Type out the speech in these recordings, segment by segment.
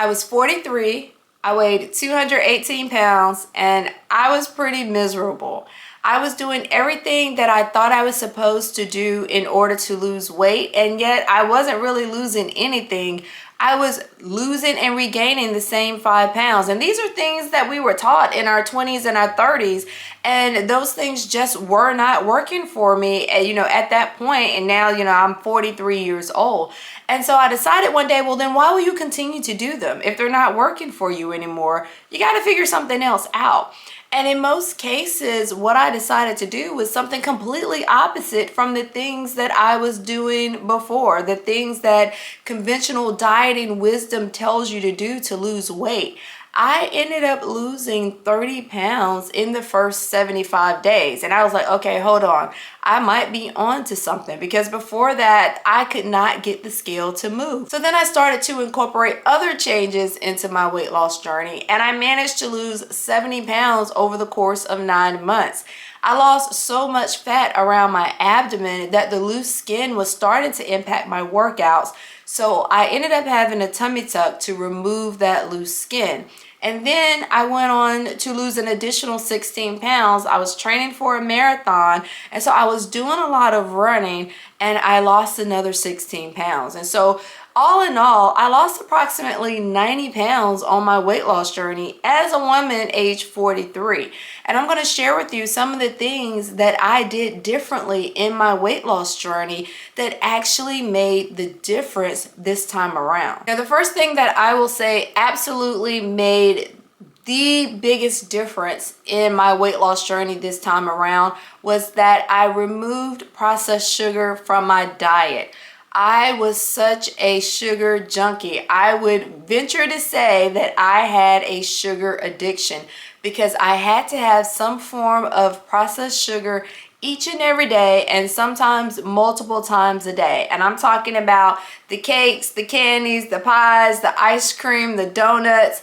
I was 43, I weighed 218 pounds, and I was pretty miserable. I was doing everything that I thought I was supposed to do in order to lose weight, and yet I wasn't really losing anything. I was losing and regaining the same 5 pounds. And these are things that we were taught in our 20s and our 30s. And those things just were not working for me, at that point. And now, I'm 43 years old. And so I decided one day, well, then why will you continue to do them? If they're not working for you anymore, you got to figure something else out. And in most cases, what I decided to do was something completely opposite from the things that I was doing before, the things that conventional dieting wisdom tells you to do to lose weight. I ended up losing 30 pounds in the first 75 days. And I was like, okay, hold on. I might be on to something, because before that, I could not get the scale to move. So then I started to incorporate other changes into my weight loss journey, and I managed to lose 70 pounds over the course of 9 months. I lost so much fat around my abdomen that the loose skin was starting to impact my workouts. So I ended up having a tummy tuck to remove that loose skin. And then I went on to lose an additional 16 pounds. I was training for a marathon, and so I was doing a lot of running, and I lost another 16 pounds. And so all in all, I lost approximately 90 pounds on my weight loss journey as a woman age 43. And I'm going to share with you some of the things that I did differently in my weight loss journey that actually made the difference this time around. Now, the first thing that I will say absolutely made the biggest difference in my weight loss journey this time around was that I removed processed sugar from my diet. I was such a sugar junkie. I would venture to say that I had a sugar addiction, because I had to have some form of processed sugar each and every day, and sometimes multiple times a day. And I'm talking about the cakes, the candies, the pies, the ice cream, the donuts.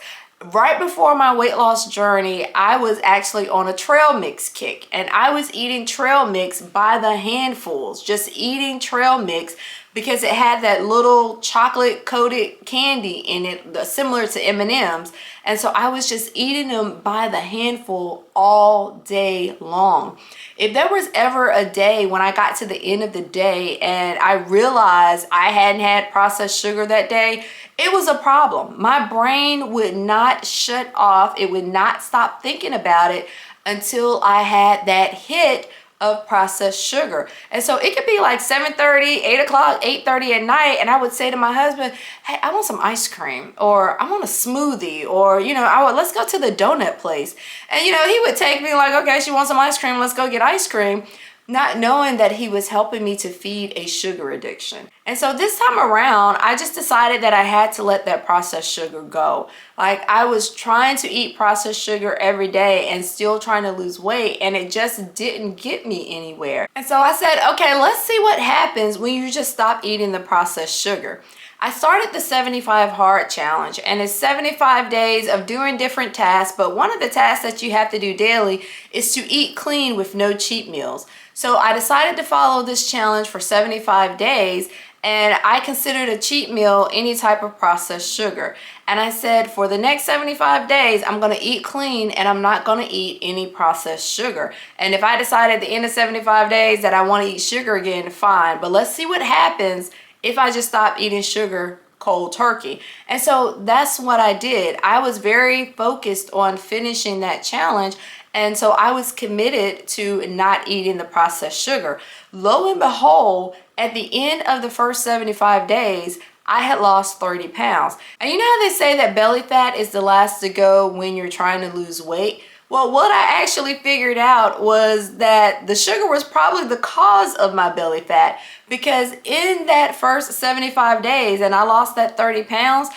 Right before my weight loss journey, I was actually on a trail mix kick, and I was eating trail mix by the handfuls, just eating trail mix because it had that little chocolate coated candy in it, similar to M&Ms. And so I was just eating them by the handful all day long. If there was ever a day when I got to the end of the day and I realized I hadn't had processed sugar that day, it was a problem. My brain would not shut off. It would not stop thinking about it until I had that hit of processed sugar. And so it could be like 7:30, 8 o'clock, 8:30 at night, and I would say to my husband, hey, I want some ice cream, or I want a smoothie, or let's go to the donut place. And he would take me like, okay, she wants some ice cream, let's go get ice cream, not knowing that he was helping me to feed a sugar addiction. And so this time around, I just decided that I had to let that processed sugar go. Like, I was trying to eat processed sugar every day and still trying to lose weight, and it just didn't get me anywhere. And so I said, okay, let's see what happens when you just stop eating the processed sugar. I started the 75 Hard Challenge, and it's 75 days of doing different tasks, but one of the tasks that you have to do daily is to eat clean with no cheat meals. So I decided to follow this challenge for 75 days, and I considered a cheat meal any type of processed sugar. And I said, for the next 75 days, I'm going to eat clean, and I'm not going to eat any processed sugar. And if I decide at the end of 75 days that I want to eat sugar again, fine. But let's see what happens if I just stop eating sugar cold turkey. And so that's what I did. I was very focused on finishing that challenge. And so I was committed to not eating the processed sugar. Lo and behold, at the end of the first 75 days, I had lost 30 pounds. And you know how they say that belly fat is the last to go when you're trying to lose weight? Well, what I actually figured out was that the sugar was probably the cause of my belly fat, because in that first 75 days, and I lost that 30 pounds,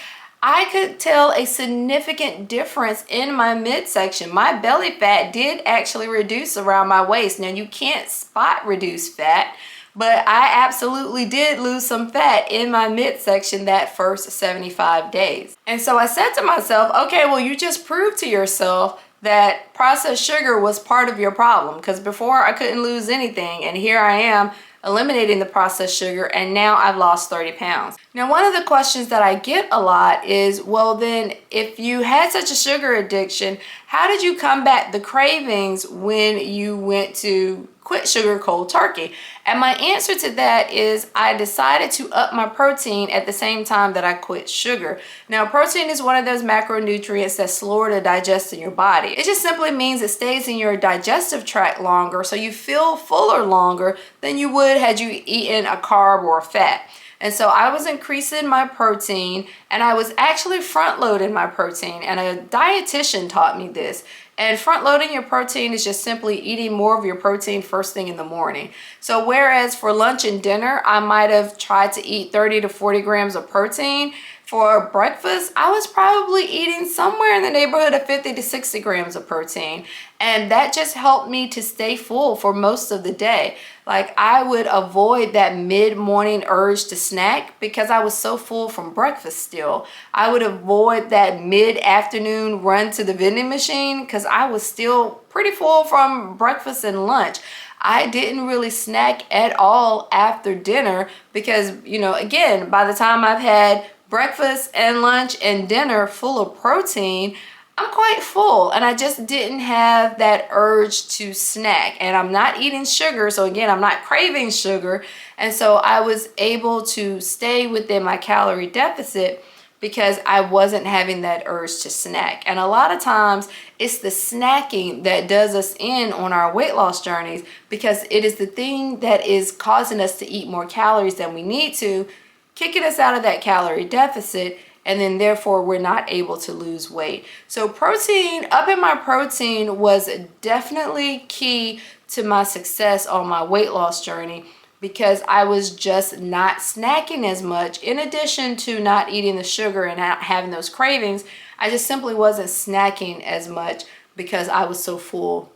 I could tell a significant difference in my midsection. My belly fat did actually reduce around my waist. Now, you can't spot reduce fat, but I absolutely did lose some fat in my midsection that first 75 days. And so I said to myself, okay, well, you just proved to yourself that processed sugar was part of your problem, because before I couldn't lose anything, and here I am eliminating the processed sugar, and now I've lost 30 pounds. Now, one of the questions that I get a lot is, well, then if you had such a sugar addiction, how did you combat the cravings when you went to quit sugar cold turkey? And my answer to that is I decided to up my protein at the same time that I quit sugar. Now, protein is one of those macronutrients that's slower to digest in your body. It just simply means it stays in your digestive tract longer, so you feel fuller longer than you would had you eaten a carb or a fat. And so I was increasing my protein, and I was actually front loading my protein, and a dietitian taught me this. And front loading your protein is just simply eating more of your protein first thing in the morning. So whereas for lunch and dinner, I might have tried to eat 30 to 40 grams of protein, for breakfast, I was probably eating somewhere in the neighborhood of 50 to 60 grams of protein. And that just helped me to stay full for most of the day. Like, I would avoid that mid-morning urge to snack because I was so full from breakfast still. I would avoid that mid-afternoon run to the vending machine because I was still pretty full from breakfast and lunch. I didn't really snack at all after dinner because, again, by the time I've had breakfast and lunch and dinner full of protein, I'm quite full, and I just didn't have that urge to snack. And I'm not eating sugar, so again, I'm not craving sugar. And so I was able to stay within my calorie deficit because I wasn't having that urge to snack. And a lot of times it's the snacking that does us in on our weight loss journeys, because it is the thing that is causing us to eat more calories than we need to, kicking us out of that calorie deficit, and then therefore we're not able to lose weight. So protein, upping my protein was definitely key to my success on my weight loss journey, because I was just not snacking as much. In addition to not eating the sugar and not having those cravings, I just simply wasn't snacking as much because I was so full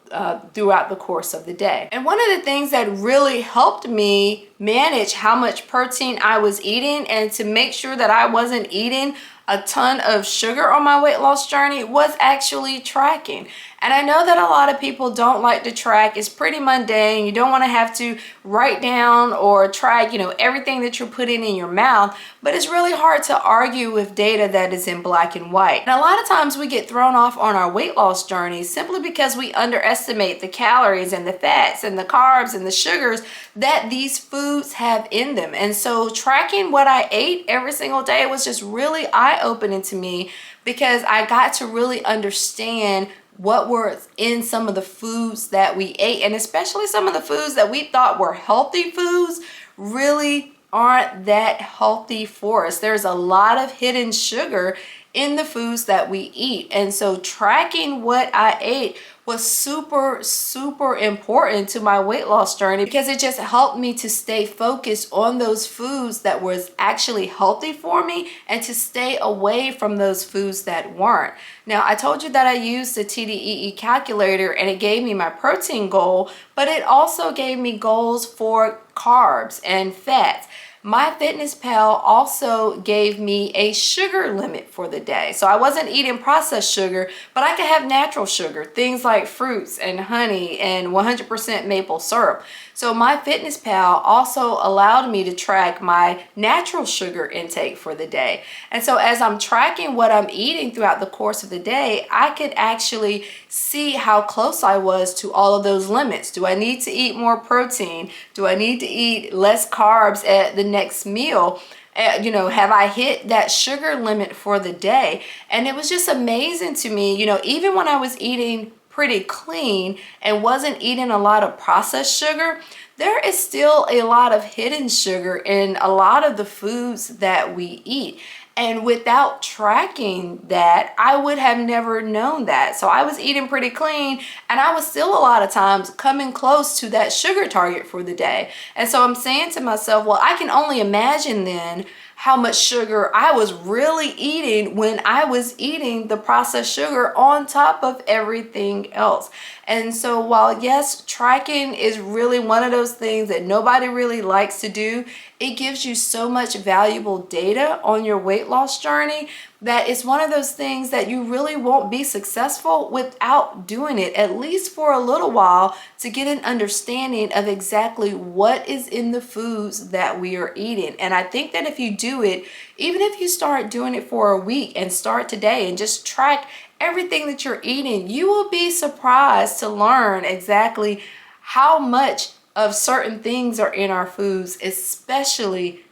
throughout the course of the day. And one of the things that really helped me manage how much protein I was eating and to make sure that I wasn't eating a ton of sugar on my weight loss journey was actually tracking. And I know that a lot of people don't like to track. It's pretty mundane. You don't want to have to write down or track, everything that you're putting in your mouth, but it's really hard to argue with data that is in black and white. And a lot of times we get thrown off on our weight loss journeys simply because we underestimate the calories and the fats and the carbs and the sugars that these foods have in them. And so tracking what I ate every single day was just really eye-opening to me, because I got to really understand what were in some of the foods that we ate, and especially some of the foods that we thought were healthy foods really aren't that healthy for us. There's a lot of hidden sugar in the foods that we eat. And so tracking what I ate was super, super important to my weight loss journey, because it just helped me to stay focused on those foods that was actually healthy for me and to stay away from those foods that weren't. Now, I told you that I used the TDEE calculator and it gave me my protein goal, but it also gave me goals for carbs and fats. MyFitnessPal also gave me a sugar limit for the day. So I wasn't eating processed sugar, but I could have natural sugar, things like fruits and honey and 100% maple syrup. So MyFitnessPal also allowed me to track my natural sugar intake for the day. And so as I'm tracking what I'm eating throughout the course of the day, I could actually see how close I was to all of those limits. Do I need to eat more protein? Do I need to eat less carbs at the next meal? Have I hit that sugar limit for the day? And it was just amazing to me, even when I was eating pretty clean and wasn't eating a lot of processed sugar, there is still a lot of hidden sugar in a lot of the foods that we eat. And without tracking that, I would have never known that. So I was eating pretty clean, and I was still a lot of times coming close to that sugar target for the day. And so I'm saying to myself, well, I can only imagine then how much sugar I was really eating when I was eating the processed sugar on top of everything else. And so while yes, tracking is really one of those things that nobody really likes to do, it gives you so much valuable data on your weight loss journey that it's one of those things that you really won't be successful without doing it, at least for a little while, to get an understanding of exactly what is in the foods that we are eating. And I think that if you do it, even if you start doing it for a week and start today and just track everything that you're eating, you will be surprised to learn exactly how much of certain things are in our foods, especially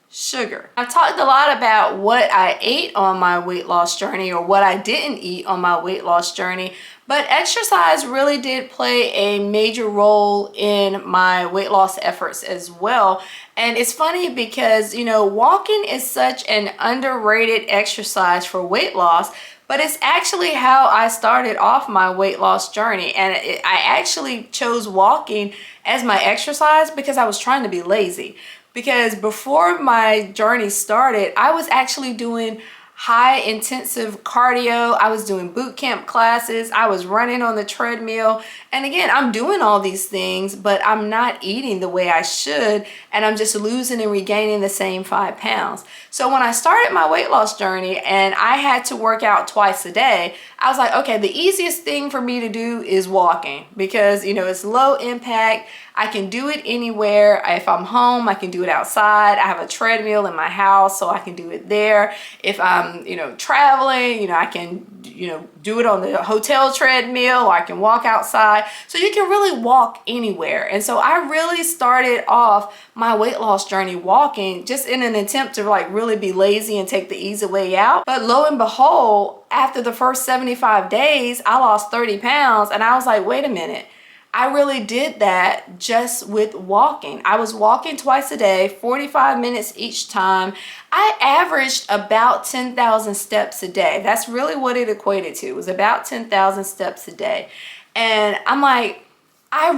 sugar. I've talked a lot about what I ate on my weight loss journey or what I didn't eat on my weight loss journey, but exercise really did play a major role in my weight loss efforts as well. And it's funny because, you know, walking is such an underrated exercise for weight loss, but it's actually how I started off my weight loss journey. And I actually chose walking as my exercise because I was trying to be lazy. Because before my journey started, I was actually doing high intensive cardio. I was doing boot camp classes. I was running on the treadmill. And again, I'm doing all these things, but I'm not eating the way I should. And I'm just losing and regaining the same 5 pounds. So when I started my weight loss journey and I had to work out twice a day, I was like, okay, the easiest thing for me to do is walking because, you know, it's low impact. I can do it anywhere. If I'm home, I can do it outside. I have a treadmill in my house, so I can do it there. If I'm, you know, traveling, you know, I can, you know, do it on the hotel treadmill, or I can walk outside. So you can really walk anywhere. And so I really started off my weight loss journey walking just in an attempt to like really be lazy and take the easy way out. But lo and behold, after the first 75 days, I lost 30 pounds and I was like, wait a minute. I really did that just with walking. I was walking twice a day, 45 minutes each time. I averaged about 10,000 steps a day. That's really what it equated to. It was about 10,000 steps a day. And I'm like, I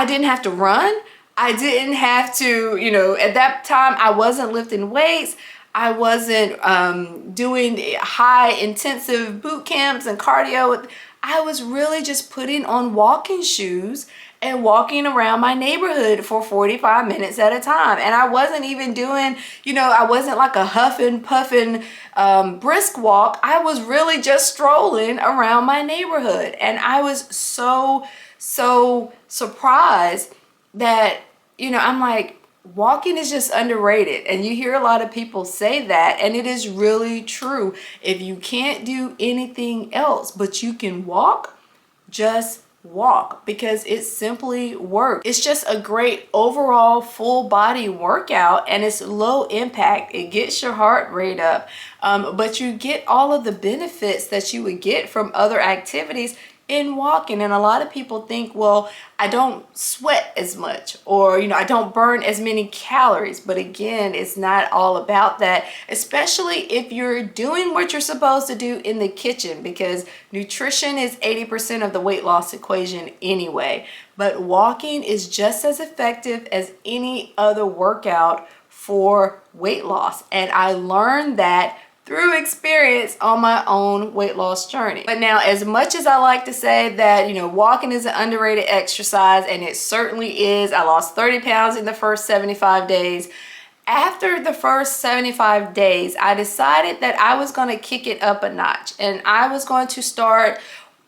didn't have to run. I didn't have to, you know, at that time I wasn't lifting weights. I wasn't doing high intensive boot camps and cardio. I was really just putting on walking shoes and walking around my neighborhood for 45 minutes at a time. And I wasn't even doing, you know, I wasn't like a huffing, puffing, brisk walk. I was really just strolling around my neighborhood. And I was so surprised that, you know, I'm like, walking is just underrated, and you hear a lot of people say that, and it is really true. If you can't do anything else but you can walk, just walk, because it simply works. It's just a great overall full body workout, and it's low impact. It gets your heart rate up, but you get all of the benefits that you would get from other activities in walking. And a lot of people think, well, I don't sweat as much, or, you know, I don't burn as many calories. But again, it's not all about that, especially if you're doing what you're supposed to do in the kitchen, because nutrition is 80% of the weight loss equation anyway. But walking is just as effective as any other workout for weight loss. And I learned that through experience on my own weight loss journey. But now, as much as I like to say that, you know, walking is an underrated exercise, and it certainly is. I lost 30 pounds in the first 75 days. After the first 75 days, I decided that I was going to kick it up a notch, and I was going to start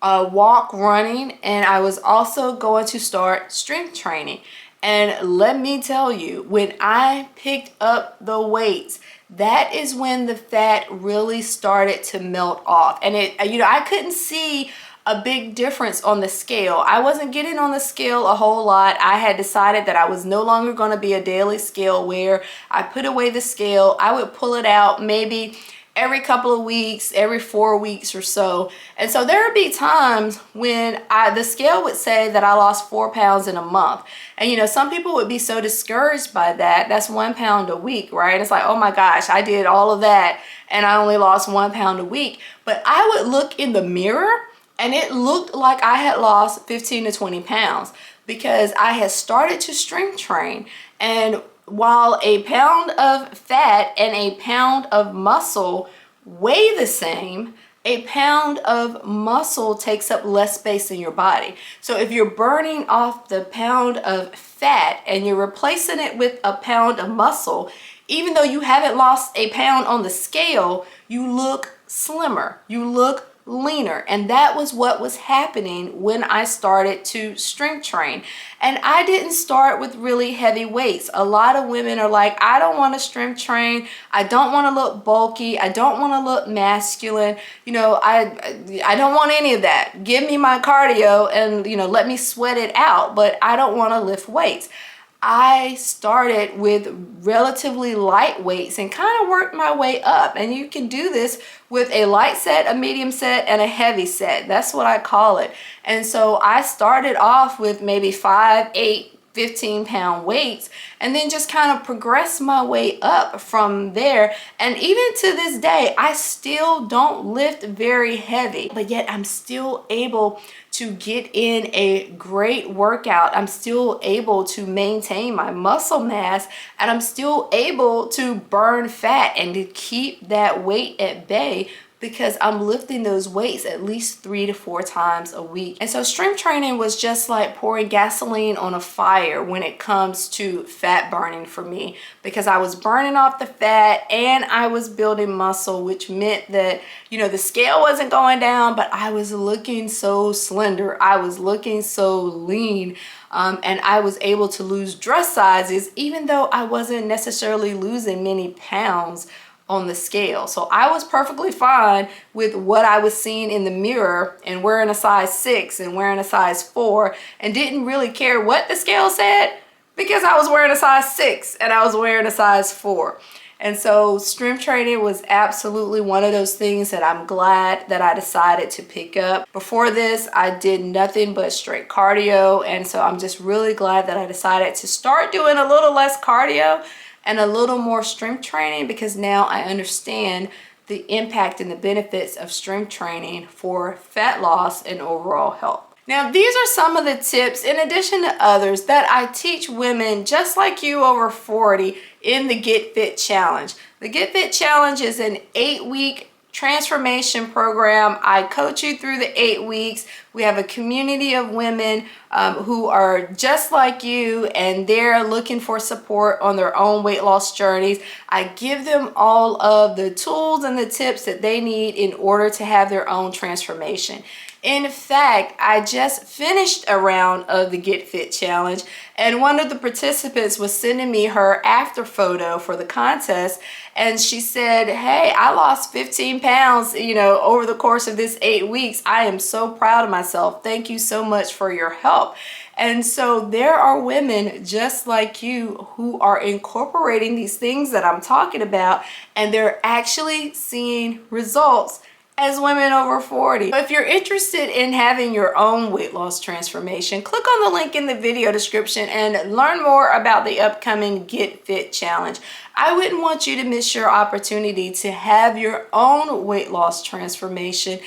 walk running, and I was also going to start strength training. And let me tell you, when I picked up the weights, that is when the fat really started to melt off. And it, you know, I couldn't see a big difference on the scale. I wasn't getting on the scale a whole lot. I had decided that I was no longer going to be a daily scale wearer. I put away the scale. I would pull it out maybe every couple of weeks, every 4 weeks or so. And so there would be times when the scale would say that I lost 4 pounds in a month. And you know, some people would be so discouraged by that. That's 1 pound a week, right? It's like, oh my gosh, I did all of that and I only lost 1 pound a week. But I would look in the mirror and it looked like I had lost 15 to 20 pounds because I had started to strength train. And while a pound of fat and a pound of muscle weigh the same, a pound of muscle takes up less space in your body. So if you're burning off the pound of fat and you're replacing it with a pound of muscle, even though you haven't lost a pound on the scale, you look slimmer, you look leaner. And that was what was happening when I started to strength train. And I didn't start with really heavy weights. A lot of women are like, I don't want to strength train. I don't want to look bulky. I don't want to look masculine. You know, I don't want any of that. Give me my cardio and, you know, let me sweat it out, but I don't want to lift weights. I started with relatively light weights and kind of worked my way up. And you can do this with a light set, a medium set, and a heavy set. That's what I call it. And so I started off with maybe 5, 8, 15-pound weights, and then just kind of progressed my way up from there. And even to this day, I still don't lift very heavy, but yet I'm still able to get in a great workout. I'm still able to maintain my muscle mass, and I'm still able to burn fat and to keep that weight at bay, because I'm lifting those weights at least 3 to 4 times a week. And so strength training was just like pouring gasoline on a fire when it comes to fat burning for me, because I was burning off the fat and I was building muscle, which meant that, you know, the scale wasn't going down, but I was looking so slender. I was looking so lean. And I was able to lose dress sizes, even though I wasn't necessarily losing many pounds on the scale. So I was perfectly fine with what I was seeing in the mirror and wearing a size 6 and wearing a size 4, and didn't really care what the scale said, because I was wearing a size 6 and I was wearing a size 4. And so strength training was absolutely one of those things that I'm glad that I decided to pick up. Before this, I did nothing but straight cardio. And so I'm just really glad that I decided to start doing a little less cardio and a little more strength training, because now I understand the impact and the benefits of strength training for fat loss and overall health. Now, these are some of the tips, in addition to others, that I teach women just like you over 40 in the Get Fit Challenge. The Get Fit Challenge is an 8-week transformation program. I coach you through the 8 weeks. We have a community of women who are just like you, and they're looking for support on their own weight loss journeys. I give them all of the tools and the tips that they need in order to have their own transformation. In fact, I just finished a round of the Get Fit Challenge, and one of the participants was sending me her after photo for the contest, and she said, hey, I lost 15 pounds, you know, over the course of this 8 weeks. I am so proud of myself. Thank you so much for your help. And so there are women just like you who are incorporating these things that I'm talking about, and they're actually seeing results as women over 40. If you're interested in having your own weight loss transformation, click on the link in the video description and learn more about the upcoming Get Fit Challenge. I wouldn't want you to miss your opportunity to have your own weight loss transformation,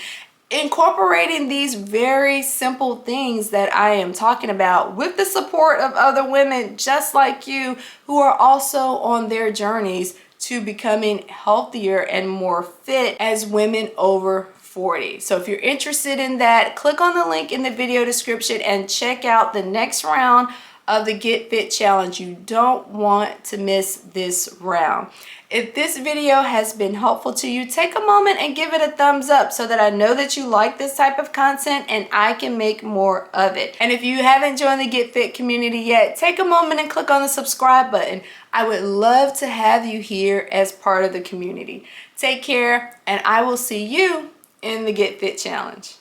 incorporating these very simple things that I am talking about with the support of other women just like you who are also on their journeys to becoming healthier and more fit as women over 40. So if you're interested in that, click on the link in the video description and check out the next round of the Get Fit Challenge. You don't want to miss this round. If this video has been helpful to you, take a moment and give it a thumbs up so that I know that you like this type of content and I can make more of it. And if you haven't joined the Get Fit community yet, take a moment and click on the subscribe button. I would love to have you here as part of the community. Take care, and I will see you in the Get Fit Challenge.